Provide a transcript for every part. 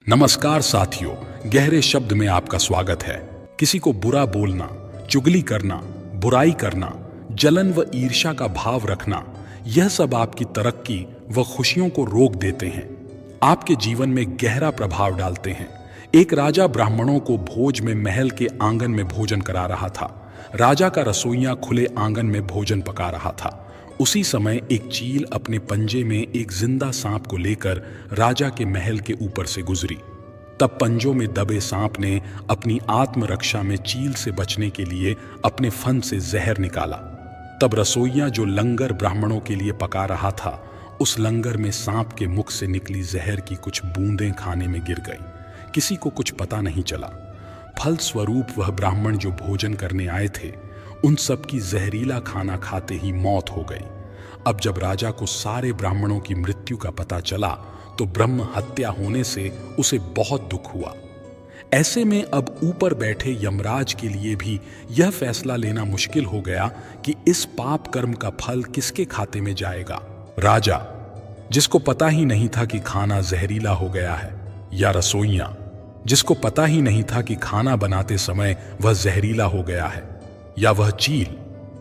नमस्कार साथियों, गहरे शब्द में आपका स्वागत है। किसी को बुरा बोलना, चुगली करना, बुराई करना, जलन व ईर्ष्या का भाव रखना, यह सब आपकी तरक्की व खुशियों को रोक देते हैं, आपके जीवन में गहरा प्रभाव डालते हैं। एक राजा ब्राह्मणों को भोज में महल के आंगन में भोजन करा रहा था। राजा का रसोइया खुले आंगन में भोजन पका रहा था। उसी समय एक चील अपने पंजे में एक जिंदा सांप को लेकर राजा के महल के ऊपर से गुजरी। तब पंजों में दबे सांप ने अपनी आत्मरक्षा में चील से बचने के लिए अपने फन से जहर निकाला। तब रसोइया जो लंगर ब्राह्मणों के लिए पका रहा था, उस लंगर में सांप के मुख से निकली जहर की कुछ बूंदें खाने में गिर गई। किसी को कुछ पता नहीं चला। फल स्वरूप वह ब्राह्मण जो भोजन करने आए थे, उन सब की जहरीला खाना खाते ही मौत हो गई। अब जब राजा को सारे ब्राह्मणों की मृत्यु का पता चला तो ब्रह्म हत्या होने से उसे बहुत दुख हुआ। ऐसे में अब ऊपर बैठे यमराज के लिए भी यह फैसला लेना मुश्किल हो गया कि इस पाप कर्म का फल किसके खाते में जाएगा। राजा, जिसको पता ही नहीं था कि खाना जहरीला हो गया है, या रसोइया, जिसको पता ही नहीं था कि खाना बनाते समय वह जहरीला हो गया है, या वह चील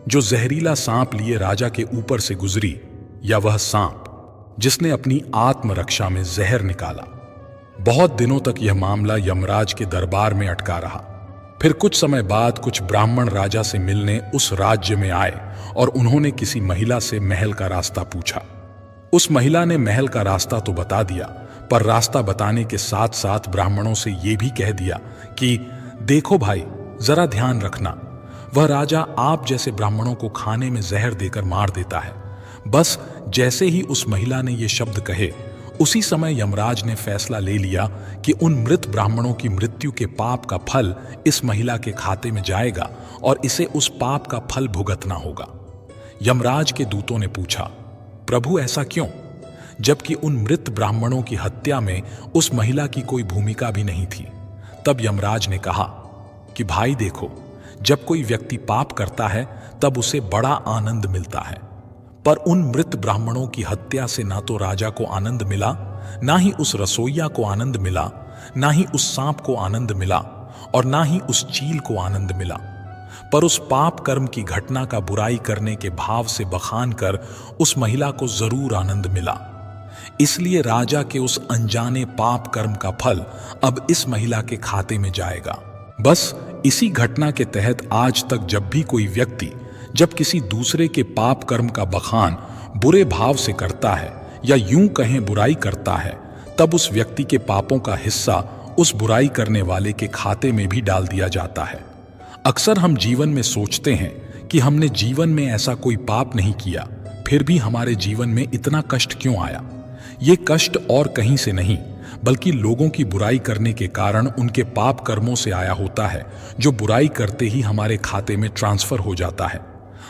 जो जहरीला सांप लिए राजा के ऊपर से गुजरी, या वह सांप जिसने अपनी आत्मरक्षा में जहर निकाला। बहुत दिनों तक यह मामला यमराज के दरबार में अटका रहा। फिर कुछ समय बाद कुछ ब्राह्मण राजा से मिलने उस राज्य में आए और उन्होंने किसी महिला से महल का रास्ता पूछा। उस महिला ने महल का रास्ता तो बता दिया, पर रास्ता बताने के साथ साथ ब्राह्मणों से यह भी कह दिया कि देखो भाई, जरा ध्यान रखना, वह राजा आप जैसे ब्राह्मणों को खाने में जहर देकर मार देता है। बस जैसे ही उस महिला ने ये शब्द कहे, उसी समय यमराज ने फैसला ले लिया कि उन मृत ब्राह्मणों की मृत्यु के पाप का फल इस महिला के खाते में जाएगा और इसे उस पाप का फल भुगतना होगा। यमराज के दूतों ने पूछा, प्रभु ऐसा क्यों, जबकि उन मृत ब्राह्मणों की हत्या में उस महिला की कोई भूमिका भी नहीं थी। तब यमराज ने कहा कि भाई देखो, जब कोई व्यक्ति पाप करता है तब उसे बड़ा आनंद मिलता है, पर उन मृत ब्राह्मणों की हत्या से ना तो राजा को आनंद मिला, ना ही उस रसोइया को आनंद मिला, ना ही उस सांप को आनंद मिला, और ना ही उस चील को आनंद मिला, पर उस पाप कर्म की घटना का बुराई करने के भाव से बखान कर उस महिला को जरूर आनंद मिला। इसलिए राजा के उस अनजाने पाप कर्म का फल अब इस महिला के खाते में जाएगा। बस इसी घटना के तहत आज तक जब भी कोई व्यक्ति जब किसी दूसरे के पाप कर्म का बखान बुरे भाव से करता है, या यूं कहें बुराई करता है, तब उस व्यक्ति के पापों का हिस्सा उस बुराई करने वाले के खाते में भी डाल दिया जाता है। अक्सर हम जीवन में सोचते हैं कि हमने जीवन में ऐसा कोई पाप नहीं किया, फिर भी हमारे जीवन में इतना कष्ट क्यों आया। ये कष्ट और कहीं से नहीं, बल्कि लोगों की बुराई करने के कारण उनके पाप कर्मों से आया होता है, जो बुराई करते ही हमारे खाते में ट्रांसफर हो जाता है।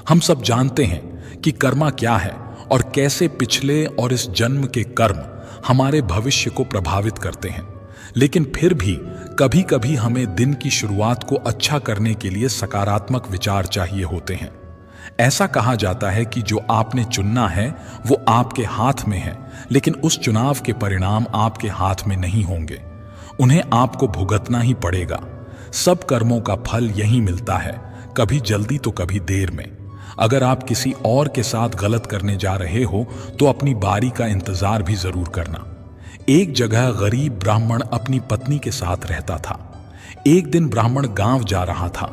हम सब जानते हैं कि कर्मा क्या है और कैसे पिछले और इस जन्म के कर्म हमारे भविष्य को प्रभावित करते हैं, लेकिन फिर भी कभी कभी हमें दिन की शुरुआत को अच्छा करने के लिए सकारात्मक विचार चाहिए होते हैं। ऐसा कहा जाता है कि जो आपने चुनना है वो आपके हाथ में है, लेकिन उस चुनाव के परिणाम आपके हाथ में नहीं होंगे, उन्हें आपको भुगतना ही पड़ेगा। सब कर्मों का फल यही मिलता है, कभी जल्दी तो कभी देर में। अगर आप किसी और के साथ गलत करने जा रहे हो तो अपनी बारी का इंतजार भी जरूर करना। एक जगह गरीब ब्राह्मण अपनी पत्नी के साथ रहता था। एक दिन ब्राह्मण गांव जा रहा था,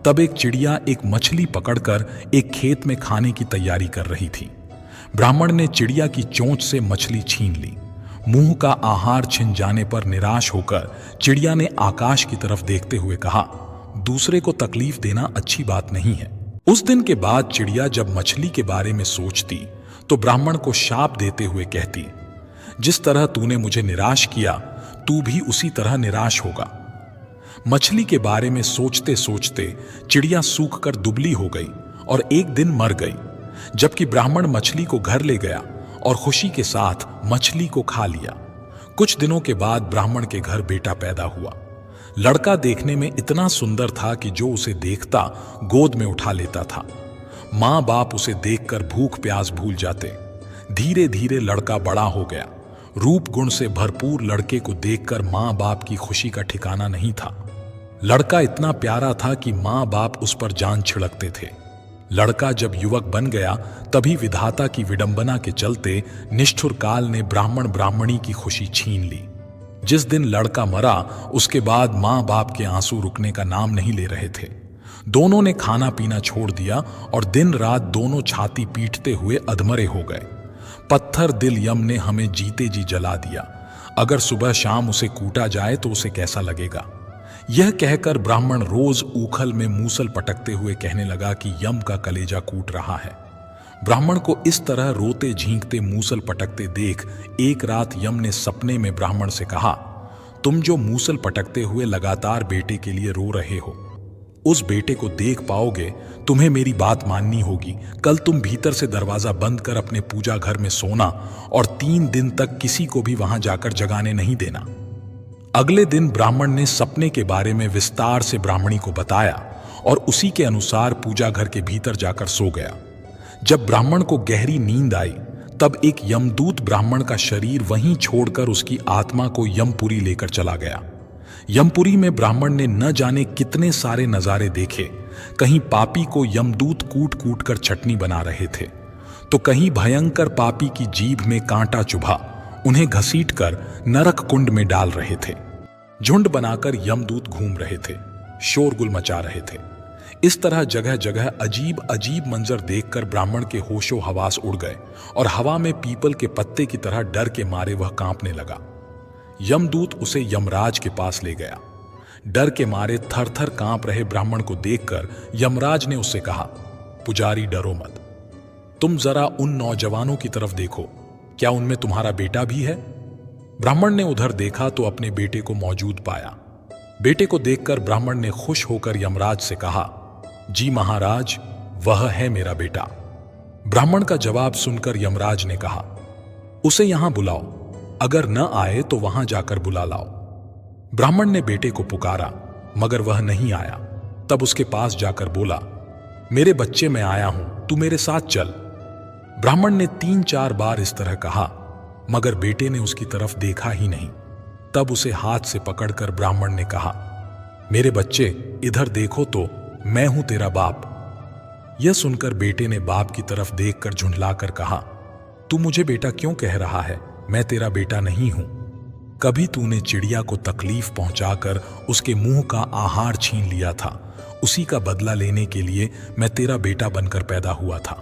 तब एक चिड़िया एक मछली पकड़कर एक खेत में खाने की तैयारी कर रही थी। ब्राह्मण ने चिड़िया की चोंच से मछली छीन ली। मुंह का आहार छिन जाने पर निराश होकर चिड़िया ने आकाश की तरफ देखते हुए कहा, दूसरे को तकलीफ देना अच्छी बात नहीं है। उस दिन के बाद चिड़िया जब मछली के बारे में सोचती तो ब्राह्मण को शाप देते हुए कहती, जिस तरह तूने मुझे निराश किया, तू भी उसी तरह निराश होगा। मछली के बारे में सोचते सोचते चिड़िया सूख कर दुबली हो गई और एक दिन मर गई, जबकि ब्राह्मण मछली को घर ले गया और खुशी के साथ मछली को खा लिया। कुछ दिनों के बाद ब्राह्मण के घर बेटा पैदा हुआ। लड़का देखने में इतना सुंदर था कि जो उसे देखता गोद में उठा लेता था। माँ बाप उसे देखकर भूख प्यास भूल जाते। धीरे धीरे लड़का बड़ा हो गया। रूप गुण से भरपूर लड़के को देखकर माँ बाप की खुशी का ठिकाना नहीं था। लड़का इतना प्यारा था कि माँ बाप उस पर जान छिड़कते थे। लड़का जब युवक बन गया तभी विधाता की विडंबना के चलते निष्ठुर काल ने ब्राह्मण ब्राह्मणी की खुशी छीन ली। जिस दिन लड़का मरा उसके बाद माँ बाप के आंसू रुकने का नाम नहीं ले रहे थे। दोनों ने खाना पीना छोड़ दिया और दिन रात दोनों छाती पीटते हुए अधमरे हो गए। पत्थर दिल यम ने हमें जीते जी जला दिया। अगर सुबह शाम उसे कूटा जाए तो उसे कैसा लगेगा। यह कहकर ब्राह्मण रोज ऊखल में मूसल पटकते हुए कहने लगा कि यम का कलेजा कूट रहा है। ब्राह्मण को इस तरह रोते झींकते मूसल पटकते देख एक रात यम ने सपने में ब्राह्मण से कहा, तुम जो मूसल पटकते हुए लगातार बेटे के लिए रो रहे हो, उस बेटे को देख पाओगे, तुम्हें मेरी बात माननी होगी। कल तुम भीतर से दरवाजा बंद कर अपने पूजा घर में सोना और 3 दिन तक किसी को भी वहां जाकर जगाने नहीं देना। अगले दिन ब्राह्मण ने सपने के बारे में विस्तार से ब्राह्मणी को बताया और उसी के अनुसार पूजा घर के भीतर जाकर सो गया। जब ब्राह्मण को गहरी नींद आई तब एक यमदूत ब्राह्मण का शरीर वहीं छोड़कर उसकी आत्मा को यमपुरी लेकर चला गया। यमपुरी में ब्राह्मण ने न जाने कितने सारे नजारे देखे। कहीं पापी को यमदूत कूट कूट कर चटनी बना रहे थे, तो कहीं भयंकर पापी की जीभ में कांटा चुभा उन्हें घसीटकर नरक कुंड में डाल रहे थे। झुंड बनाकर यमदूत घूम रहे थे, शोरगुल मचा रहे थे। इस तरह जगह जगह अजीब अजीब मंजर देखकर ब्राह्मण के होशो हवास उड़ गए और हवा में पीपल के पत्ते की तरह डर के मारे वह कांपने लगा। यमदूत उसे यमराज के पास ले गया। डर के मारे थर थर कांप रहे ब्राह्मण को देखकर यमराज ने उससे कहा, पुजारी डरो मत, तुम जरा उन नौजवानों की तरफ देखो, क्या उनमें तुम्हारा बेटा भी है? ब्राह्मण ने उधर देखा तो अपने बेटे को मौजूद पाया। बेटे को देखकर ब्राह्मण ने खुश होकर यमराज से कहा, जी महाराज, वह है मेरा बेटा। ब्राह्मण का जवाब सुनकर यमराज ने कहा, उसे यहां बुलाओ, अगर न आए तो वहां जाकर बुला लाओ। ब्राह्मण ने बेटे को पुकारा मगर वह नहीं आया। तब उसके पास जाकर बोला, मेरे बच्चे, मैं आया हूं, तू मेरे साथ चल। ब्राह्मण ने 3-4 बार इस तरह कहा मगर बेटे ने उसकी तरफ देखा ही नहीं। तब उसे हाथ से पकड़कर ब्राह्मण ने कहा, मेरे बच्चे, इधर देखो तो, मैं हूं तेरा बाप। यह सुनकर बेटे ने बाप की तरफ देखकर झुंझलाकर कहा, तू मुझे बेटा क्यों कह रहा है? मैं तेरा बेटा नहीं हूं। कभी तूने चिड़िया को तकलीफ पहुंचाकर उसके मुंह का आहार छीन लिया था, उसी का बदला लेने के लिए मैं तेरा बेटा बनकर पैदा हुआ था।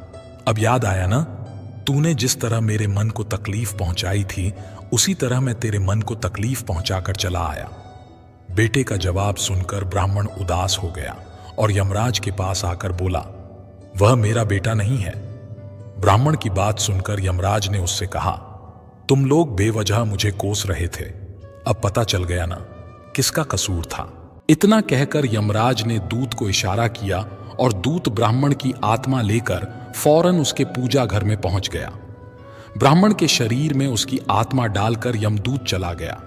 अब याद आया ना? तूने जिस तरह मेरे मन को तकलीफ पहुंचाई थी उसी तरह मैं तेरे मन को तकलीफ पहुंचाकर चला आया। बेटे का जवाब सुनकर ब्राह्मण उदास हो गया और यमराज के पास आकर बोला, वह मेरा बेटा नहीं है। ब्राह्मण की बात सुनकर यमराज ने उससे कहा, तुम लोग बेवजह मुझे कोस रहे थे, अब पता चल गया ना किसका कसूर था। इतना कहकर यमराज ने दूत को इशारा किया और दूत ब्राह्मण की आत्मा लेकर फौरन उसके पूजा घर में पहुंच गया। ब्राह्मण के शरीर में उसकी आत्मा डालकर यमदूत चला गया।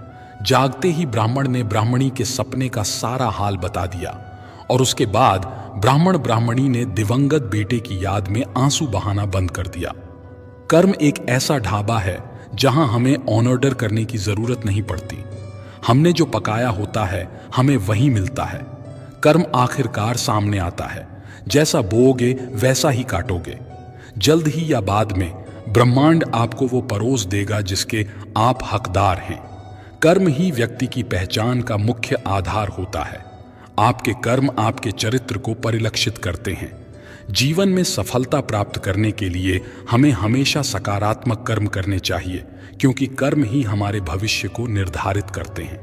जागते ही ब्राह्मण ने ब्राह्मणी के सपने का सारा हाल बता दिया और उसके बाद ब्राह्मण ब्राह्मणी ने दिवंगत बेटे की याद में आंसू बहाना बंद कर दिया। कर्म एक ऐसा ढाबा है जहां हमें ऑर्डर करने की जरूरत नहीं पड़ती। हमने जो पकाया होता है हमें वही मिलता है। कर्म आखिरकार सामने आता है, जैसा बोओगे वैसा ही काटोगे। जल्द ही या बाद में ब्रह्मांड आपको वो परोस देगा जिसके आप हकदार हैं। कर्म ही व्यक्ति की पहचान का मुख्य आधार होता है। आपके कर्म आपके चरित्र को परिलक्षित करते हैं। जीवन में सफलता प्राप्त करने के लिए हमें हमेशा सकारात्मक कर्म करने चाहिए, क्योंकि कर्म ही हमारे भविष्य को निर्धारित करते हैं।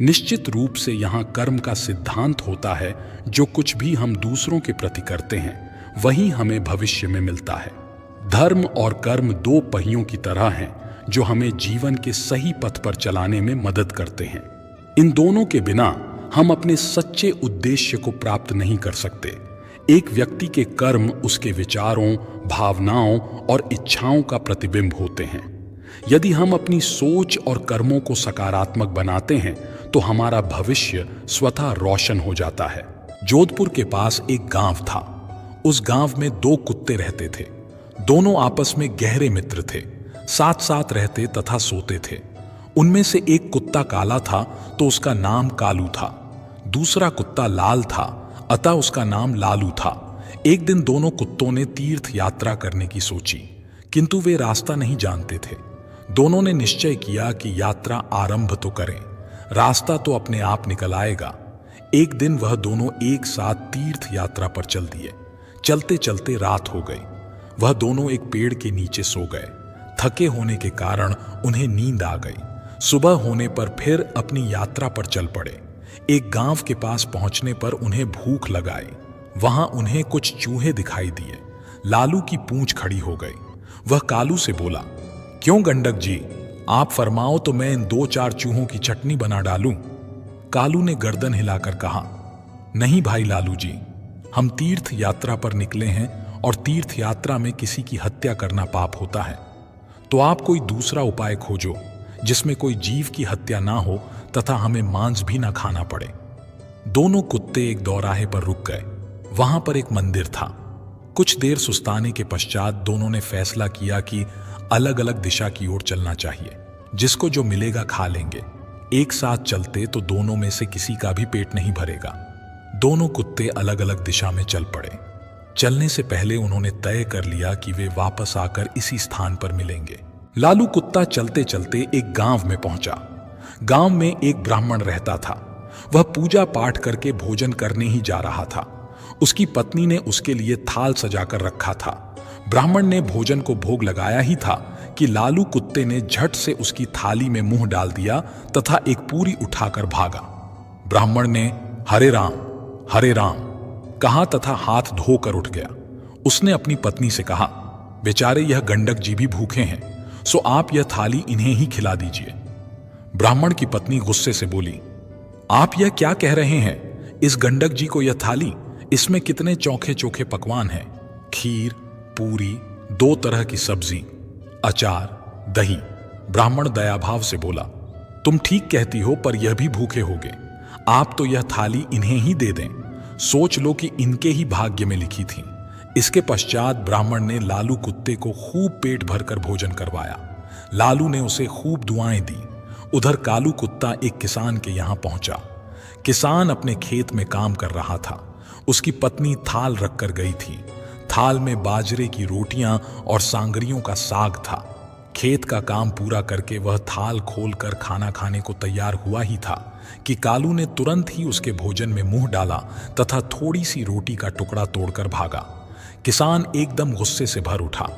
निश्चित रूप से यहाँ कर्म का सिद्धांत होता है, जो कुछ भी हम दूसरों के प्रति करते हैं वही हमें भविष्य में मिलता है। धर्म और कर्म 2 पहियों की तरह हैं जो हमें जीवन के सही पथ पर चलाने में मदद करते हैं। इन दोनों के बिना हम अपने सच्चे उद्देश्य को प्राप्त नहीं कर सकते। एक व्यक्ति के कर्म उसके विचारों, भावनाओं और इच्छाओं का प्रतिबिंब होते हैं। यदि हम अपनी सोच और कर्मों को सकारात्मक बनाते हैं तो हमारा भविष्य स्वतः रोशन हो जाता है। जोधपुर के पास एक गांव था। उस गांव में 2 कुत्ते रहते थे। दोनों आपस में गहरे मित्र थे। साथ साथ रहते तथा सोते थे। उनमें से एक कुत्ता काला था तो उसका नाम कालू था, दूसरा कुत्ता लाल था अतः उसका नाम लालू था। एक दिन दोनों कुत्तों ने तीर्थ यात्रा करने की सोची, किंतु वे रास्ता नहीं जानते थे। दोनों ने निश्चय किया कि यात्रा आरंभ तो करें, रास्ता तो अपने आप निकल आएगा। एक दिन वह दोनों एक साथ तीर्थ यात्रा पर चल दिए। चलते चलते रात हो गई। वह दोनों एक पेड़ के नीचे सो गए। थके होने के कारण उन्हें नींद आ गई। सुबह होने पर फिर अपनी यात्रा पर चल पड़े। एक गांव के पास पहुंचने पर उन्हें भूख लगाई। वहां उन्हें कुछ चूहे दिखाई दिए। लालू की पूंछ खड़ी हो गई। वह कालू से बोला, क्यों गंडक जी, आप फरमाओ तो मैं इन 2-4 चूहों की चटनी बना डालूं। कालू ने गर्दन हिलाकर कहा, नहीं भाई लालू जी, हम तीर्थ यात्रा पर निकले हैं और तीर्थ यात्रा में किसी की हत्या करना पाप होता है। तो आप कोई दूसरा उपाय खोजो जिसमें कोई जीव की हत्या ना हो तथा हमें मांस भी ना खाना पड़े। दोनों कुत्ते एक दौराहे पर रुक गए। वहां पर एक मंदिर था। कुछ देर सुस्ताने के पश्चात दोनों ने फैसला किया कि अलग अलग दिशा की ओर चलना चाहिए। जिसको जो मिलेगा खा लेंगे। एक साथ चलते तो दोनों में से किसी का भी पेट नहीं भरेगा। दोनों कुत्ते अलग अलग दिशा में चल पड़े। चलने से पहले उन्होंने तय कर लिया कि वे वापस आकर इसी स्थान पर मिलेंगे। लालू कुत्ता चलते चलते एक गांव में पहुंचा। गांव में एक ब्राह्मण रहता था। वह पूजा पाठ करके भोजन करने ही जा रहा था। उसकी पत्नी ने उसके लिए थाल सजाकर रखा था। ब्राह्मण ने भोजन को भोग लगाया ही था कि लालू कुत्ते ने झट से उसकी थाली में मुंह डाल दिया तथा एक पूरी उठाकर भागा। ब्राह्मण ने हरे राम कहा तथा हाथ धोकर उठ गया। उसने अपनी पत्नी से कहा, बेचारे यह गंडक जी भी भूखे हैं, सो आप यह थाली इन्हें ही खिला दीजिए। ब्राह्मण की पत्नी गुस्से से बोली, आप यह क्या कह रहे हैं? इस गंडक जी को यह थाली, इसमें कितने चोखे चोखे पकवान हैं, खीर, पूरी, 2 तरह की सब्जी, अचार, दही। ब्राह्मण दयाभाव से बोला, तुम ठीक कहती हो, पर यह भी भूखे होगे। आप तो यह थाली इन्हें ही दे दें। सोच लो कि इनके ही भाग्य में लिखी थी। इसके पश्चात ब्राह्मण ने लालू कुत्ते को खूब पेट भरकर भोजन करवाया। लालू ने उसे खूब दुआएं दी। उधर कालू कुत्ता एक किसान के यहां पहुंचा। किसान अपने खेत में काम कर रहा था। उसकी पत्नी थाल रखकर गई थी। थाल में बाजरे की रोटियां और सांगरियों का साग था। खेत का काम पूरा करके वह थाल खोलकर खाना खाने को तैयार हुआ ही था कि कालू ने तुरंत ही उसके भोजन में मुंह डाला तथा थोड़ी सी रोटी का टुकड़ा तोड़कर भागा। किसान एकदम गुस्से से भर उठा।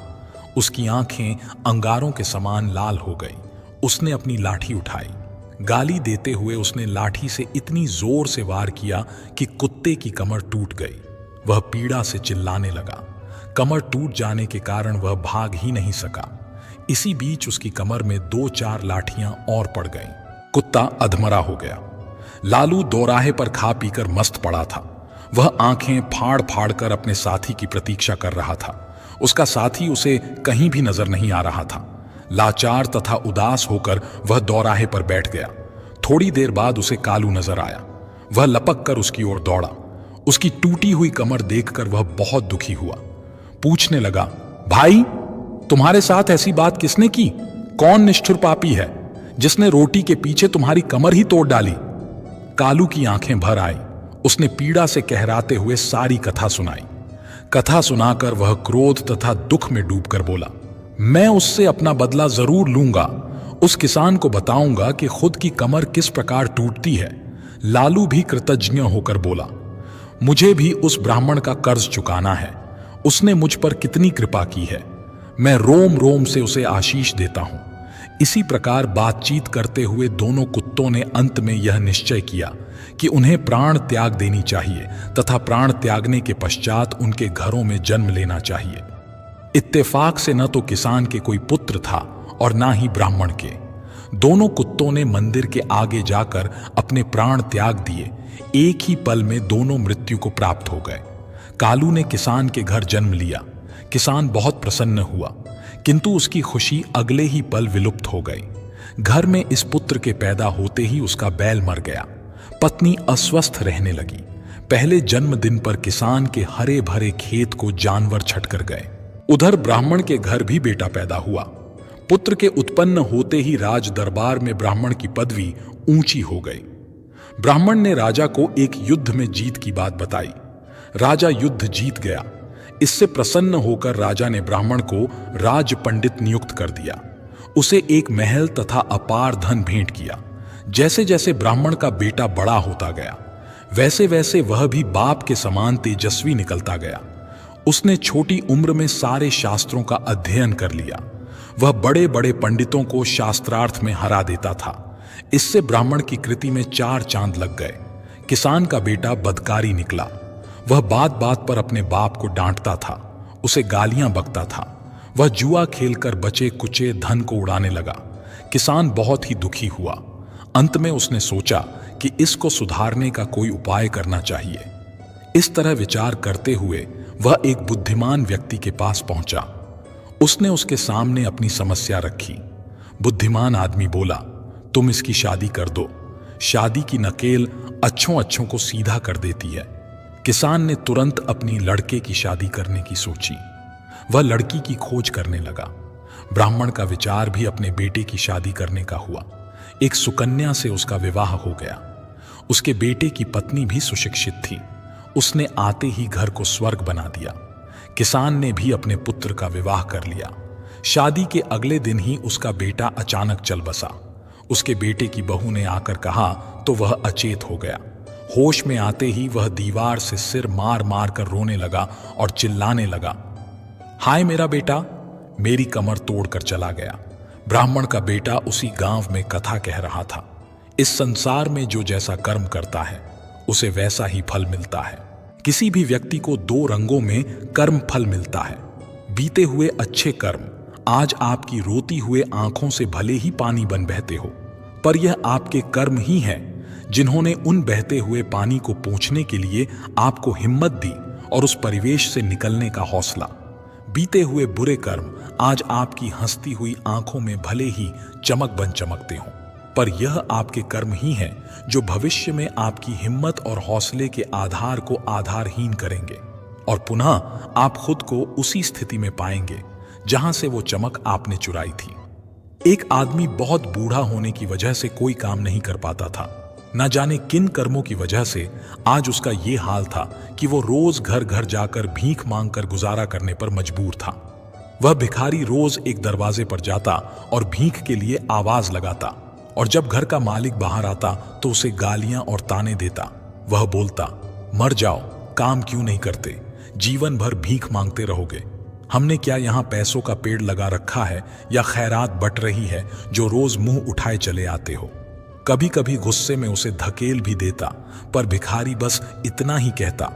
उसकी आंखें अंगारों के समान लाल हो गई। उसने अपनी लाठी उठाई। गाली देते हुए उसने लाठी से इतनी जोर से वार किया कि कुत्ते की कमर टूट गई। वह पीड़ा से चिल्लाने लगा। कमर टूट जाने के कारण वह भाग ही नहीं सका। इसी बीच उसकी कमर में 2-4 लाठियां और पड़ गईं। कुत्ता अधमरा हो गया। लालू दोराहे पर खा पीकर मस्त पड़ा था। वह आंखें फाड़ फाड़ कर अपने साथी की प्रतीक्षा कर रहा था। उसका साथी उसे कहीं भी नजर नहीं आ रहा था। लाचार तथा उदास होकर वह दोराहे पर बैठ गया। थोड़ी देर बाद उसे कालू नजर आया। वह लपक कर उसकी ओर दौड़ा। उसकी टूटी हुई कमर देखकर वह बहुत दुखी हुआ। पूछने लगा, भाई, तुम्हारे साथ ऐसी बात किसने की? कौन निष्ठुर पापी है जिसने रोटी के पीछे तुम्हारी कमर ही तोड़ डाली? कालू की आंखें भर आई। उसने पीड़ा से कहराते हुए सारी कथा सुनाई। कथा सुनाकर वह क्रोध तथा दुख में डूबकर बोला, मैं उससे अपना बदला जरूर लूंगा। उस किसान को बताऊंगा कि खुद की कमर किस प्रकार टूटती है। लालू भी कृतज्ञ होकर बोला, मुझे भी उस ब्राह्मण का कर्ज चुकाना है। उसने मुझ पर कितनी कृपा की है। मैं रोम रोम से उसे आशीष देता हूं। इसी प्रकार बातचीत करते हुए दोनों कुत्तों ने अंत में यह निश्चय किया कि उन्हें प्राण त्याग देनी चाहिए तथा प्राण त्यागने के पश्चात उनके घरों में जन्म लेना चाहिए। इत्तेफाक से न तो किसान के कोई पुत्र था और ना ही ब्राह्मण के। दोनों कुत्तों ने मंदिर के आगे जाकर अपने प्राण त्याग दिए। एक ही पल में दोनों मृत्यु को प्राप्त हो गए। कालू ने किसान के घर जन्म लिया। किसान बहुत प्रसन्न हुआ, किंतु उसकी खुशी अगले ही पल विलुप्त हो गई। घर में इस पुत्र के पैदा होते ही उसका बैल मर गया। पत्नी अस्वस्थ रहने लगी। पहले जन्मदिन पर किसान के हरे भरे खेत को जानवर छटकर गए। उधर ब्राह्मण के घर भी बेटा पैदा हुआ। पुत्र के उत्पन्न होते ही राज दरबार में ब्राह्मण की पदवी ऊंची हो गई। ब्राह्मण ने राजा को एक युद्ध में जीत की बात बताई। राजा युद्ध जीत गया। इससे प्रसन्न होकर राजा ने ब्राह्मण को राज पंडित नियुक्त कर दिया। उसे एक महल तथा अपार धन भेंट किया। जैसे जैसे ब्राह्मण का बेटा बड़ा होता गया, वैसे वैसे वह भी बाप के समान तेजस्वी निकलता गया। उसने छोटी उम्र में सारे शास्त्रों का अध्ययन कर लिया। वह बड़े बड़े पंडितों को शास्त्रार्थ में हरा देता था। इससे ब्राह्मण की कृति में 4 चांद लग गए। किसान का बेटा बदकारी निकला। वह बात बात पर अपने बाप को डांटता था, उसे गालियां बकता था। वह जुआ खेलकर बचे कुचे धन को उड़ाने लगा। किसान बहुत ही दुखी हुआ। अंत में उसने सोचा कि इसको सुधारने का कोई उपाय करना चाहिए। इस तरह विचार करते हुए वह एक बुद्धिमान व्यक्ति के पास पहुंचा। उसने उसके सामने अपनी समस्या रखी। बुद्धिमान आदमी बोला, तुम इसकी शादी कर दो। शादी की नकेल अच्छों अच्छों को सीधा कर देती है। किसान ने तुरंत अपनी लड़के की शादी करने की सोची। वह लड़की की खोज करने लगा। ब्राह्मण का विचार भी अपने बेटे की शादी करने का हुआ। एक सुकन्या से उसका विवाह हो गया। उसके बेटे की पत्नी भी सुशिक्षित थी। उसने आते ही घर को स्वर्ग बना दिया। किसान ने भी अपने पुत्र का विवाह कर लिया। शादी के अगले दिन ही उसका बेटा अचानक चल बसा। उसके बेटे की बहू ने आकर कहा तो वह अचेत हो गया। होश में आते ही वह दीवार से सिर मार मार कर रोने लगा और चिल्लाने लगा, हाय मेरा बेटा, मेरी कमर तोड़कर चला गया। ब्राह्मण का बेटा उसी गांव में कथा कह रहा था, इस संसार में जो जैसा कर्म करता है उसे वैसा ही फल मिलता है। किसी भी व्यक्ति को 2 रंगों में कर्म फल मिलता है। बीते हुए अच्छे कर्म आज आपकी रोती हुए आंखों से भले ही पानी बन बहते हो, पर यह आपके कर्म ही हैं जिन्होंने उन बहते हुए पानी को पोंछने के लिए आपको हिम्मत दी और उस परिवेश से निकलने का हौसला। बीते हुए बुरे कर्म आज आपकी हंसती हुई आंखों में भले ही चमक बन चमकते हों, पर यह आपके कर्म ही हैं जो भविष्य में आपकी हिम्मत और हौसले के आधार को आधारहीन करेंगे और पुनः आप खुद को उसी स्थिति में पाएंगे जहां से वो चमक आपने चुराई थी। एक आदमी बहुत बूढ़ा होने की वजह से कोई काम नहीं कर पाता था। न जाने किन कर्मों की वजह से आज उसका ये हाल था कि वो रोज घर घर जाकर भीख मांगकर गुजारा करने पर मजबूर था। वह भिखारी रोज एक दरवाजे पर जाता और भीख के लिए आवाज लगाता, और जब घर का मालिक बाहर आता तो उसे गालियां और ताने देता। वह बोलता, मर जाओ, काम क्यों नहीं करते, जीवन भर भीख मांगते रहोगे। हमने क्या यहाँ पैसों का पेड़ लगा रखा है या खैरात बट रही है जो रोज मुंह उठाए चले आते हो। कभी कभी गुस्से में उसे धकेल भी देता, पर भिखारी बस इतना ही कहता,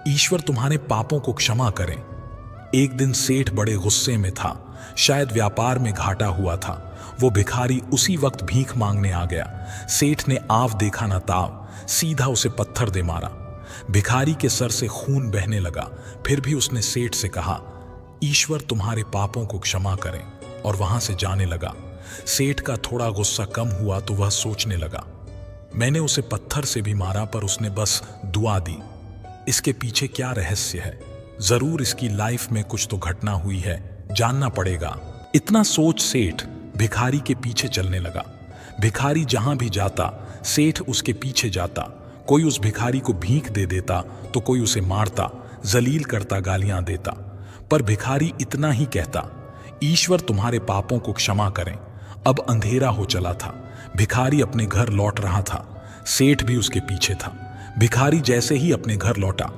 ईश्वर तुम्हारे पापों को क्षमा करें। एक दिन सेठ बड़े गुस्से में था, शायद व्यापार में घाटा हुआ था। वो भिखारी उसी वक्त भीख मांगने आ गया। सेठ ने आव देखा न ताव, सीधा उसे पत्थर दे मारा। भिखारी के सर से खून बहने लगा। फिर भी उसने सेठ से कहा, ईश्वर तुम्हारे पापों को क्षमा करें, और वहां से जाने लगा। सेठ का थोड़ा गुस्सा कम हुआ तो वह सोचने लगा, मैंने उसे पत्थर से भी मारा पर उसने बस दुआ दी। इसके पीछे क्या रहस्य है? जरूर इसकी लाइफ में कुछ तो घटना हुई है, जानना पड़ेगा। इतना सोच सेठ भिखारी के पीछे चलने लगा। भिखारी जहां भी जाता सेठ उसके पीछे जाता। कोई उस भिखारी को भीख दे देता तो कोई उसे मारता, जलील करता, गालियां देता। पर भिखारी इतना ही कहता, ईश्वर तुम्हारे पापों को क्षमा करें। अब अंधेरा हो चला था। भिखारी अपने घर लौट रहा था। सेठ भी उसके पीछे था। भिखारी जैसे ही अपने घर लौटा,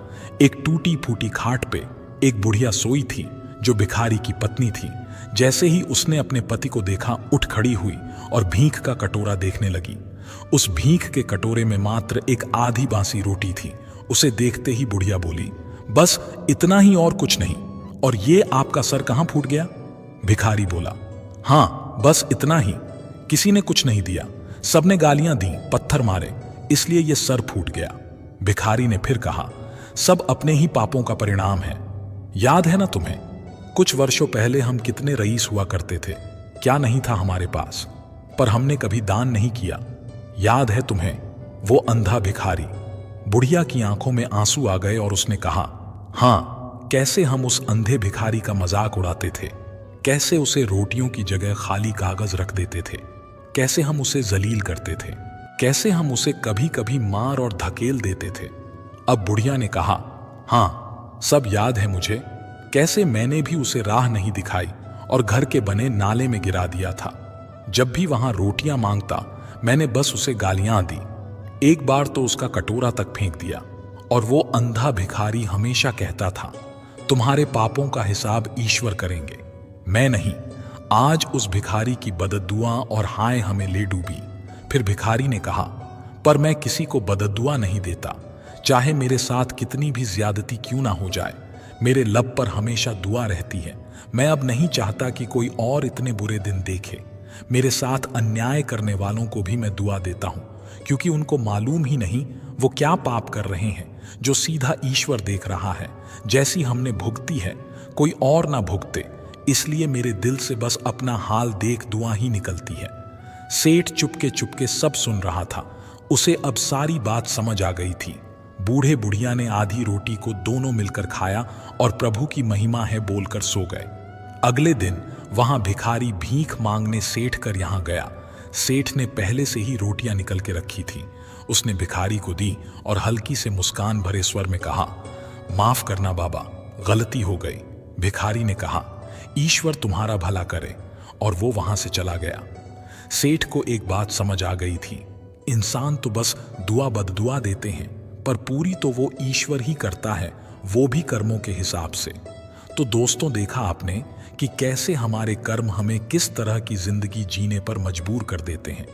एक टूटी फूटी खाट पे एक बुढ़िया सोई थी जो भिखारी की पत्नी थी। जैसे ही उसने अपने पति को देखा, उठ खड़ी हुई और भीख का कटोरा देखने लगी। उस भीख के कटोरे में मात्र एक आधी बासी रोटी थी। उसे देखते ही बुढ़िया बोली, बस इतना ही और कुछ नहीं। और ये आपका सर कहां फूट गया? भिखारी बोला, हाँ बस इतना ही, किसी ने कुछ नहीं दिया, सबने गालियां दी, पत्थर मारे, इसलिए ये सर फूट गया। भिखारी ने फिर कहा, सब अपने ही पापों का परिणाम है। याद है ना तुम्हें, कुछ वर्षों पहले हम कितने रईस हुआ करते थे, क्या नहीं था हमारे पास, पर हमने कभी दान नहीं किया। याद है तुम्हें वो अंधा भिखारी? बुढ़िया की आंखों में आंसू आ गए और उसने कहा, हाँ, कैसे हम उस अंधे भिखारी का मजाक उड़ाते थे, कैसे उसे रोटियों की जगह खाली कागज रख देते थे, कैसे हम उसे जलील करते थे, कैसे हम उसे कभी कभी मार और धकेल देते थे। अब बुढ़िया ने कहा, हाँ सब याद है मुझे, कैसे मैंने भी उसे राह नहीं दिखाई और घर के बने नाले में गिरा दिया था। जब भी वहां रोटियां मांगता मैंने बस उसे गालियां दी, एक बार तो उसका कटोरा तक फेंक दिया। और वो अंधा भिखारी हमेशा कहता था, तुम्हारे पापों का हिसाब ईश्वर करेंगे, मैं नहीं। आज उस भिखारी की बददुआ और हाय हमें ले डूबी। फिर भिखारी ने कहा, पर मैं किसी को बददुआ नहीं देता, चाहे मेरे साथ कितनी भी ज्यादती क्यों ना हो जाए, मेरे लब पर हमेशा दुआ रहती है। मैं अब नहीं चाहता कि कोई और इतने बुरे दिन देखे। मेरे साथ अन्याय करने वालों को भी मैं दुआ देता हूं, क्योंकि उनको मालूम ही नहीं वो क्या पाप कर रहे हैं, जो सीधा ईश्वर देख रहा है। जैसी हमने भुगती है कोई और ना भुगते, इसलिए मेरे दिल से बस अपना हाल देख दुआ ही निकलती है। सेठ चुपके चुपके सब सुन रहा था, उसे अब सारी बात समझ आ गई थी। बूढ़े बुढ़िया ने आधी रोटी को दोनों मिलकर खाया और प्रभु की महिमा है बोलकर सो गए। अगले दिन वहां भिखारी भीख मांगने सेठ कर यहां गया। सेठ ने पहले से ही रोटियां निकल के रखी थी। उसने भिखारी को दी और हल्की से मुस्कान भरे स्वर में कहा, माफ करना बाबा, गलती हो गई। भिखारी ने कहा, ईश्वर तुम्हारा भला करे, और वो वहां से चला गया। सेठ को एक बात समझ आ गई थी, इंसान तो बस दुआ बददुआ देते हैं, पर पूरी तो वो ईश्वर ही करता है, वो भी कर्मों के हिसाब से। तो दोस्तों, देखा आपने कि कैसे हमारे कर्म हमें किस तरह की जिंदगी जीने पर मजबूर कर देते हैं।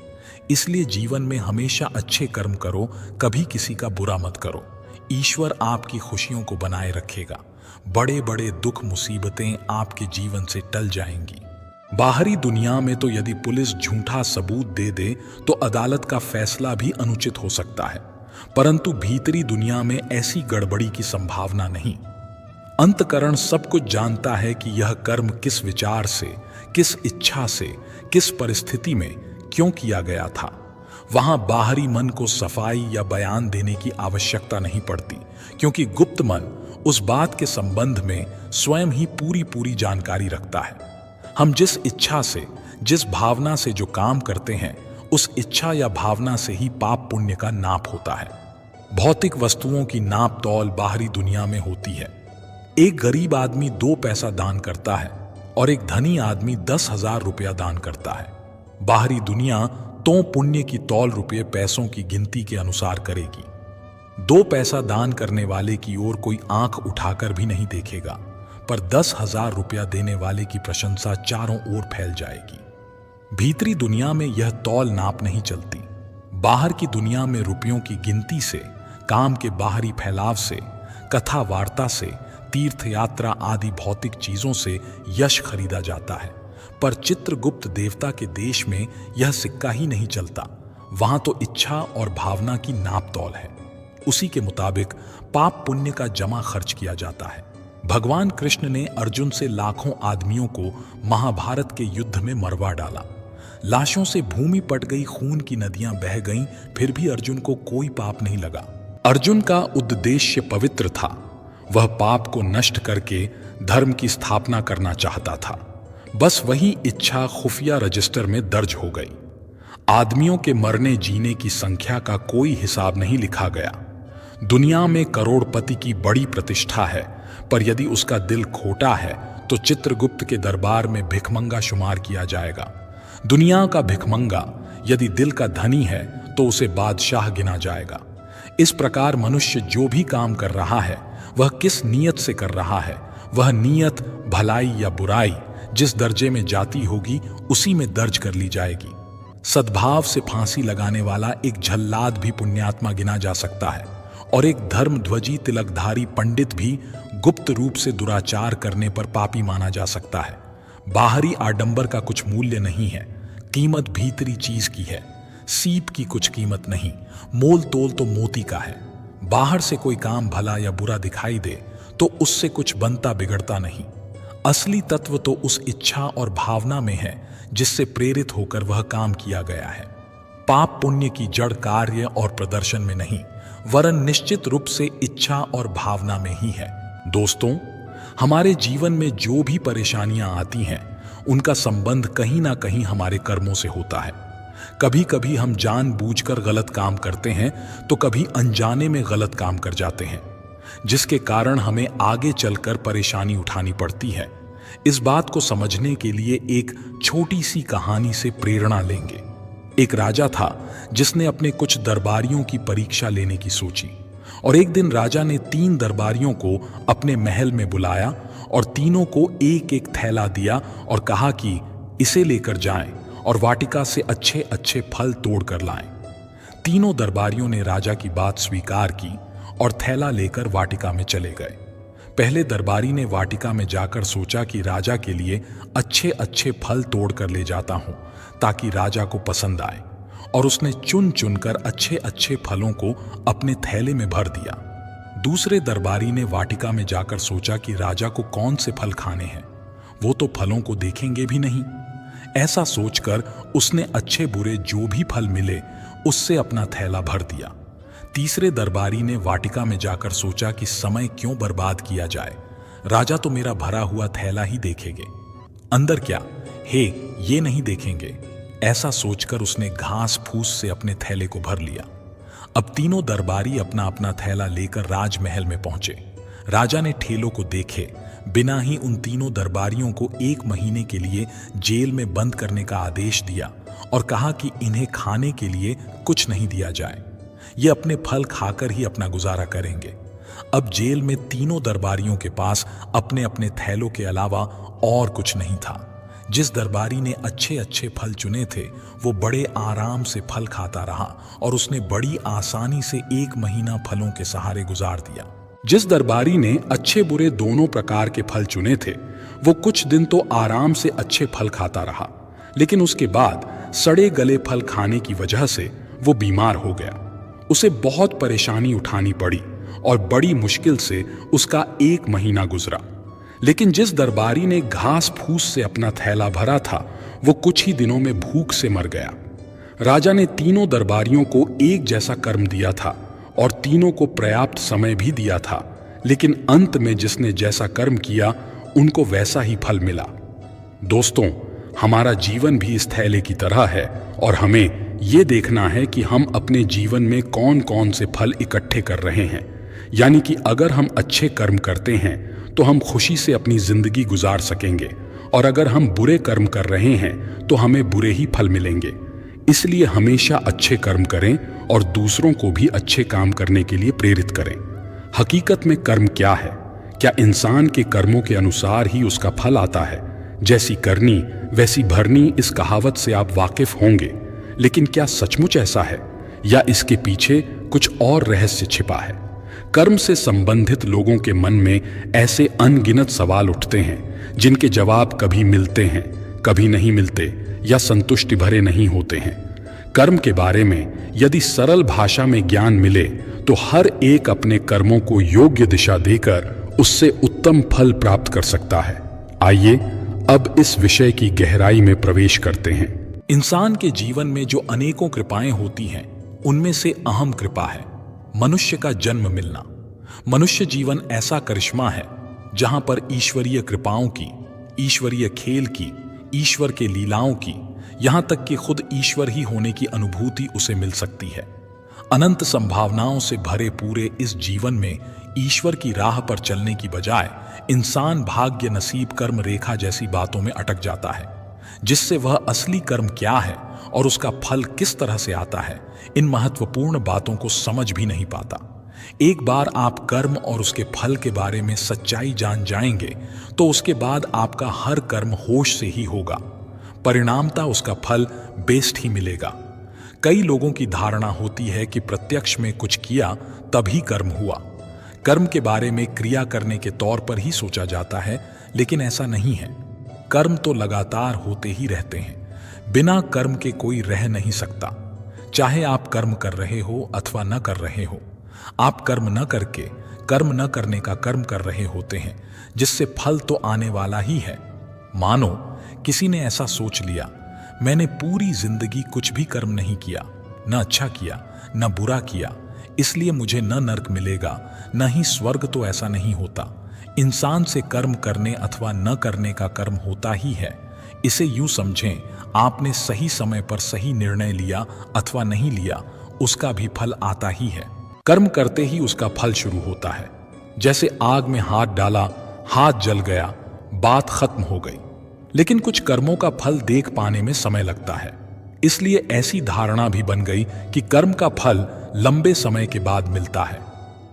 इसलिए जीवन में हमेशा अच्छे कर्म करो, कभी किसी का बुरा मत करो। ईश्वर आपकी खुशियों को बनाए रखेगा। बड़े बड़े दुख मुसीबतें आपके जीवन से टल जाएंगी। बाहरी दुनिया में तो यदि पुलिस झूठा सबूत दे दे तो अदालत का फैसला भी अनुचित हो सकता है, परंतु भीतरी दुनिया में ऐसी गड़बड़ी की संभावना नहीं। अंतकरण सब कुछ जानता है कि यह कर्म किस विचार से, किस इच्छा से, किस परिस्थिति में क्यों किया गया था। वहां बाहरी मन को सफाई या बयान देने की आवश्यकता नहीं पड़ती, क्योंकि गुप्त मन उस बात के संबंध में स्वयं ही पूरी पूरी जानकारी रखता है। हम जिस इच्छा से, जिस भावना से जो काम करते हैं, उस इच्छा या भावना से ही पाप पुण्य का नाप होता है। भौतिक वस्तुओं की नाप तौल बाहरी दुनिया में होती है। एक गरीब आदमी 2 पैसा दान करता है और एक धनी आदमी 10,000 रुपया दान करता है। बाहरी दुनिया तो पुण्य की तौल रुपये पैसों की गिनती के अनुसार करेगी। 2 पैसा दान करने वाले की ओर कोई आंख उठाकर भी नहीं देखेगा, पर 10,000 रुपया देने वाले की प्रशंसा चारों ओर फैल जाएगी। भीतरी दुनिया में यह तौल नाप नहीं चलती। बाहर की दुनिया में रुपयों की गिनती से, काम के बाहरी फैलाव से, कथा वार्ता से, तीर्थ यात्रा आदि भौतिक चीजों से यश खरीदा जाता है। पर चित्रगुप्त देवता के देश में यह सिक्का ही नहीं चलता। वहां तो इच्छा और भावना की नाप तौल है। उसी के मुताबिक पाप पुण्य का जमा खर्च किया जाता है। भगवान कृष्ण ने अर्जुन से लाखों आदमियों को महाभारत के युद्ध में मरवा डाला। लाशों से भूमि पट गई, खून की नदियां बह गईं, फिर भी अर्जुन को कोई पाप नहीं लगा। अर्जुन का उद्देश्य पवित्र था। वह पाप को नष्ट करके धर्म की स्थापना करना चाहता था। बस वही इच्छा खुफिया रजिस्टर में दर्ज हो गई। आदमियों के मरने जीने की संख्या का कोई हिसाब नहीं लिखा गया। दुनिया में करोड़पति की बड़ी प्रतिष्ठा है, पर यदि उसका दिल खोटा है तो चित्रगुप्त के दरबार में भिखमंगा शुमार किया जाएगा। दुनिया का भिखमंगा यदि दिल का धनी है तो उसे बादशाह गिना जाएगा। इस प्रकार मनुष्य जो भी काम कर रहा है वह किस नीयत से कर रहा है, वह नीयत भलाई या बुराई जिस दर्जे में जाती होगी उसी में दर्ज कर ली जाएगी। सद्भाव से फांसी लगाने वाला एक झल्लाद भी पुण्यात्मा गिना जा सकता है, और एक धर्म ध्वजी तिलकधारी पंडित भी गुप्त रूप से दुराचार करने पर पापी माना जा सकता है। बाहरी आडंबर का कुछ मूल्य नहीं है, कीमत भीतरी चीज की है। सीप की कुछ कीमत नहीं, मोल तोल तो मोती का है। बाहर से कोई काम भला या बुरा दिखाई दे तो उससे कुछ बनता बिगड़ता नहीं। असली तत्व तो उस इच्छा और भावना में है जिससे प्रेरित होकर वह काम किया गया है। पाप पुण्य की जड़ कार्य और प्रदर्शन में नहीं, वरन निश्चित रूप से इच्छा और भावना में ही है। दोस्तों, हमारे जीवन में जो भी परेशानियां आती हैं उनका संबंध कहीं ना कहीं हमारे कर्मों से होता है। कभी कभी हम जानबूझकर गलत काम करते हैं तो कभी अनजाने में गलत काम कर जाते हैं, जिसके कारण हमें आगे चलकर परेशानी उठानी पड़ती है। इस बात को समझने के लिए एक छोटी सी कहानी से प्रेरणा लेंगे। एक राजा था जिसने अपने कुछ दरबारियों की परीक्षा लेने की सोची, और एक दिन राजा ने 3 दरबारियों को अपने महल में बुलाया और तीनों को एक एक थैला दिया और कहा कि इसे लेकर जाएं और वाटिका से अच्छे अच्छे फल तोड़ कर लाएं। तीनों दरबारियों ने राजा की बात स्वीकार की और थैला लेकर वाटिका में चले गए। पहले दरबारी ने वाटिका में जाकर सोचा कि राजा के लिए अच्छे अच्छे फल तोड़ कर ले जाता हूं ताकि राजा को पसंद आए, और उसने चुन चुनकर अच्छे अच्छे फलों को अपने थैले में भर दिया। दूसरे दरबारी ने वाटिका में जाकर सोचा कि राजा को कौन से फल खाने हैं, वो तो फलों को देखेंगे भी नहीं। ऐसा सोचकर उसने अच्छे बुरे जो भी फल मिले उससे अपना थैला भर दिया। तीसरे दरबारी ने वाटिका में जाकर सोचा कि समय क्यों बर्बाद किया जाए, राजा तो मेरा भरा हुआ थैला ही देखेंगे, अंदर क्या हे ये नहीं देखेंगे। ऐसा सोचकर उसने घास फूस से अपने थैले को भर लिया। अब तीनों दरबारी अपना अपना थैला लेकर राजमहल में पहुंचे। राजा ने ठेलों को देखे बिना ही उन तीनों दरबारियों को 1 महीने के लिए जेल में बंद करने का आदेश दिया और कहा कि इन्हें खाने के लिए कुछ नहीं दिया जाए, ये अपने फल खाकर ही अपना गुजारा करेंगे। अब जेल में तीनों दरबारियों के पास अपने अपने थैलों के अलावा और कुछ नहीं था। जिस दरबारी ने अच्छे अच्छे फल चुने थे वो बड़े आराम से फल खाता रहा और उसने बड़ी आसानी से 1 महीना फलों के सहारे गुजार दिया। जिस दरबारी ने अच्छे बुरे दोनों प्रकार के फल चुने थे वो कुछ दिन तो आराम से अच्छे फल खाता रहा, लेकिन उसके बाद सड़े गले फल खाने की वजह से वो बीमार हो गया। उसे बहुत परेशानी उठानी पड़ी और बड़ी मुश्किल से उसका 1 महीना गुजरा। लेकिन जिस दरबारी ने घास फूस से अपना थैला भरा था वो कुछ ही दिनों में भूख से मर गया। राजा ने तीनों दरबारियों को एक जैसा कर्म दिया था और तीनों को पर्याप्त समय भी दिया था, लेकिन अंत में जिसने जैसा कर्म किया उनको वैसा ही फल मिला। दोस्तों, हमारा जीवन भी इस थैले की तरह है और हमें ये देखना है कि हम अपने जीवन में कौन कौन से फल इकट्ठे कर रहे हैं। यानी कि अगर हम अच्छे कर्म करते हैं तो हम खुशी से अपनी जिंदगी गुजार सकेंगे, और अगर हम बुरे कर्म कर रहे हैं तो हमें बुरे ही फल मिलेंगे। इसलिए हमेशा अच्छे कर्म करें और दूसरों को भी अच्छे काम करने के लिए प्रेरित करें। हकीकत में कर्म क्या है? क्या इंसान के कर्मों के अनुसार ही उसका फल आता है? जैसी करनी वैसी भरनी, इस कहावत से आप वाकिफ होंगे, लेकिन क्या सचमुच ऐसा है या इसके पीछे कुछ और रहस्य छिपा है? कर्म से संबंधित लोगों के मन में ऐसे अनगिनत सवाल उठते हैं जिनके जवाब कभी मिलते हैं, कभी नहीं मिलते या संतुष्टि भरे नहीं होते हैं। कर्म के बारे में यदि सरल भाषा में ज्ञान मिले तो हर एक अपने कर्मों को योग्य दिशा देकर उससे उत्तम फल प्राप्त कर सकता है। आइए अब इस विषय की गहराई में प्रवेश करते हैं। इंसान के जीवन में जो अनेकों कृपाएं होती हैं उनमें से अहम कृपा है मनुष्य का जन्म मिलना। मनुष्य जीवन ऐसा करिश्मा है जहां पर ईश्वरीय कृपाओं की, ईश्वरीय खेल की, ईश्वर के लीलाओं की, यहां तक कि खुद ईश्वर ही होने की अनुभूति उसे मिल सकती है। अनंत संभावनाओं से भरे पूरे इस जीवन में ईश्वर की राह पर चलने की बजाय इंसान भाग्य, नसीब, कर्म रेखा जैसी बातों में अटक जाता है, जिससे वह असली कर्म क्या है और उसका फल किस तरह से आता है, इन महत्वपूर्ण बातों को समझ भी नहीं पाता। एक बार आप कर्म और उसके फल के बारे में सच्चाई जान जाएंगे तो उसके बाद आपका हर कर्म होश से ही होगा, परिणामता उसका फल बेस्ट ही मिलेगा। कई लोगों की धारणा होती है कि प्रत्यक्ष में कुछ किया तभी कर्म हुआ। कर्म के बारे में क्रिया करने के तौर पर ही सोचा जाता है, लेकिन ऐसा नहीं है। कर्म तो लगातार होते ही रहते हैं, बिना कर्म के कोई रह नहीं सकता। चाहे आप कर्म कर रहे हो अथवा न कर रहे हो, आप कर्म न करके कर्म न करने का कर्म कर रहे होते हैं, जिससे फल तो आने वाला ही है। मानो किसी ने ऐसा सोच लिया, मैंने पूरी जिंदगी कुछ भी कर्म नहीं किया, न अच्छा किया न बुरा किया, इसलिए मुझे न नरक मिलेगा न ही स्वर्ग। तो ऐसा नहीं होता। इंसान से कर्म करने अथवा न करने का कर्म होता ही है, इसे यूं समझें, आपने सही समय पर सही निर्णय लिया अथवा नहीं लिया, उसका भी फल आता ही है। कर्म करते ही उसका फल शुरू होता है। जैसे आग में हाथ डाला, हाथ जल गया, बात खत्म हो गई। लेकिन कुछ कर्मों का फल देख पाने में समय लगता है। इसलिए ऐसी धारणा भी बन गई कि कर्म का फल लंबे समय के बाद मिलता है।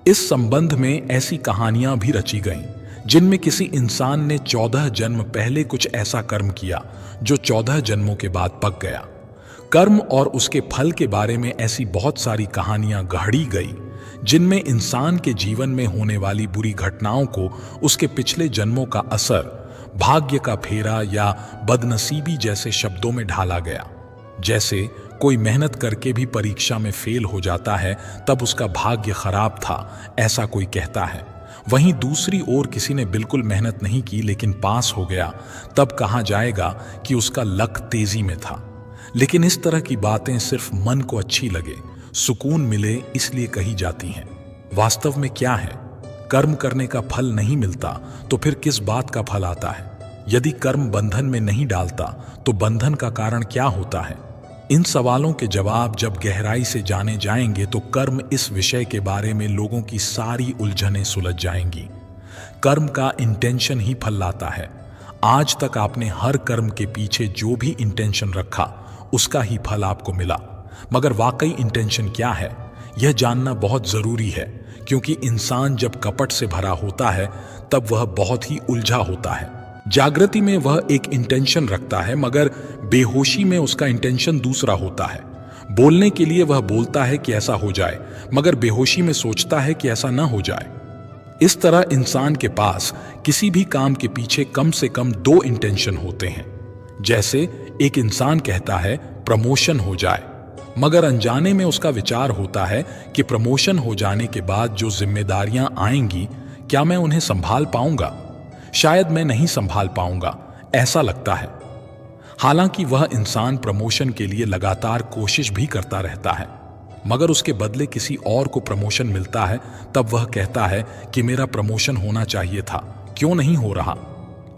इस संबंध में ऐसी कहानियां भी रची गईं जिनमें किसी इंसान ने 14 जन्म पहले कुछ ऐसा कर्म किया जो 14 जन्मों के बाद पक गया। कर्म और उसके फल के बारे में ऐसी बहुत सारी कहानियां गढ़ी गई जिनमें इंसान के जीवन में होने वाली बुरी घटनाओं को उसके पिछले जन्मों का असर, भाग्य का फेरा या बदनसीबी जैसे शब्दों में ढाला गया। जैसे कोई मेहनत करके भी परीक्षा में फेल हो जाता है तब उसका भाग्य खराब था, ऐसा कोई कहता है। वहीं दूसरी ओर किसी ने बिल्कुल मेहनत नहीं की लेकिन पास हो गया, तब कहा जाएगा कि उसका लक तेजी में था। लेकिन इस तरह की बातें सिर्फ मन को अच्छी लगे, सुकून मिले इसलिए कही जाती हैं। वास्तव में क्या है? कर्म करने का फल नहीं मिलता तो फिर किस बात का फल आता है? यदि कर्म बंधन में नहीं डालता तो बंधन का कारण क्या होता है? इन सवालों के जवाब जब गहराई से जाने जाएंगे तो कर्म इस विषय के बारे में लोगों की सारी उलझनें सुलझ जाएंगी। कर्म का इंटेंशन ही फल लाता है। आज तक आपने हर कर्म के पीछे जो भी इंटेंशन रखा उसका ही फल आपको मिला। मगर वाकई इंटेंशन क्या है, यह जानना बहुत जरूरी है, क्योंकि इंसान जब कपट से भरा होता है तब वह बहुत ही उलझा होता है। जागृति में वह एक इंटेंशन रखता है मगर बेहोशी में उसका इंटेंशन दूसरा होता है। बोलने के लिए वह बोलता है कि ऐसा हो जाए, मगर बेहोशी में सोचता है कि ऐसा ना हो जाए। इस तरह इंसान के पास किसी भी काम के पीछे कम से कम 2 इंटेंशन होते हैं। जैसे एक इंसान कहता है प्रमोशन हो जाए, मगर अनजाने में उसका विचार होता है कि प्रमोशन हो जाने के बाद जो जिम्मेदारियां आएंगी, क्या मैं उन्हें संभाल पाऊंगा? शायद मैं नहीं संभाल पाऊंगा, ऐसा लगता है। हालांकि वह इंसान प्रमोशन के लिए लगातार कोशिश भी करता रहता है, मगर उसके बदले किसी और को प्रमोशन मिलता है, तब वह कहता है कि मेरा प्रमोशन होना चाहिए था, क्यों नहीं हो रहा?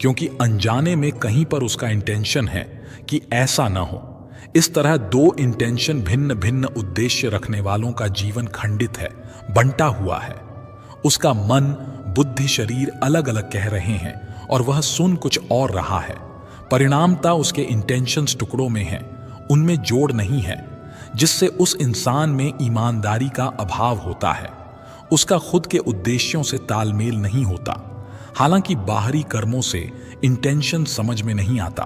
क्योंकि अनजाने में कहीं पर उसका इंटेंशन है कि ऐसा ना हो। इस तरह 2 इंटेंशन भिन्न भिन्न उद्देश्य रखने वालों का जीवन खंडित है, बंटा हुआ है। उसका मन, बुद्धि, शरीर अलग अलग कह रहे हैं और वह सुन कुछ और रहा है। परिणामता उसके इंटेंशंस टुकड़ों में हैं, उनमें जोड़ नहीं है, जिससे उस इंसान में ईमानदारी का अभाव होता है। उसका खुद के उद्देश्यों से तालमेल नहीं होता। हालांकि बाहरी कर्मों से इंटेंशन समझ में नहीं आता।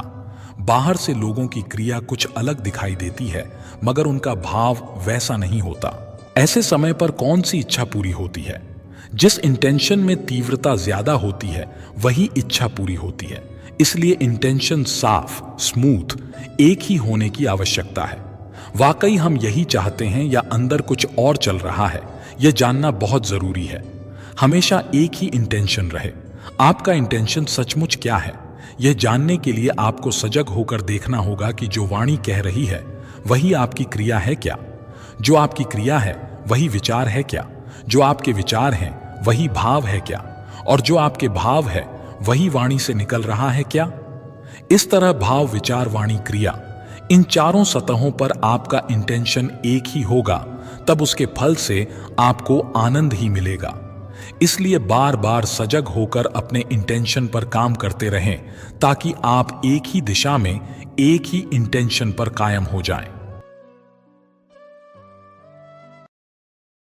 बाहर से लोगों की क्रिया कुछ अलग दिखाई देती है, मगर उनका भाव वैसा नहीं होता। ऐसे समय पर कौन सी इच्छा पूरी होती है? जिस इंटेंशन में तीव्रता ज्यादा होती है वही इच्छा पूरी होती है। इसलिए इंटेंशन साफ, स्मूथ, एक ही होने की आवश्यकता है। वाकई हम यही चाहते हैं या अंदर कुछ और चल रहा है, यह जानना बहुत जरूरी है। हमेशा एक ही इंटेंशन रहे। आपका इंटेंशन सचमुच क्या है, यह जानने के लिए आपको सजग होकर देखना होगा कि जो वाणी कह रही है वही आपकी क्रिया है क्या? जो आपकी क्रिया है वही विचार है क्या? जो आपके विचार हैं वही भाव है क्या? और जो आपके भाव है वही वाणी से निकल रहा है क्या? इस तरह भाव, विचार, वाणी, क्रिया, इन चारों सतहों पर आपका इंटेंशन एक ही होगा, तब उसके फल से आपको आनंद ही मिलेगा। इसलिए बार बार सजग होकर अपने इंटेंशन पर काम करते रहें ताकि आप एक ही दिशा में एक ही इंटेंशन पर कायम हो जाएं।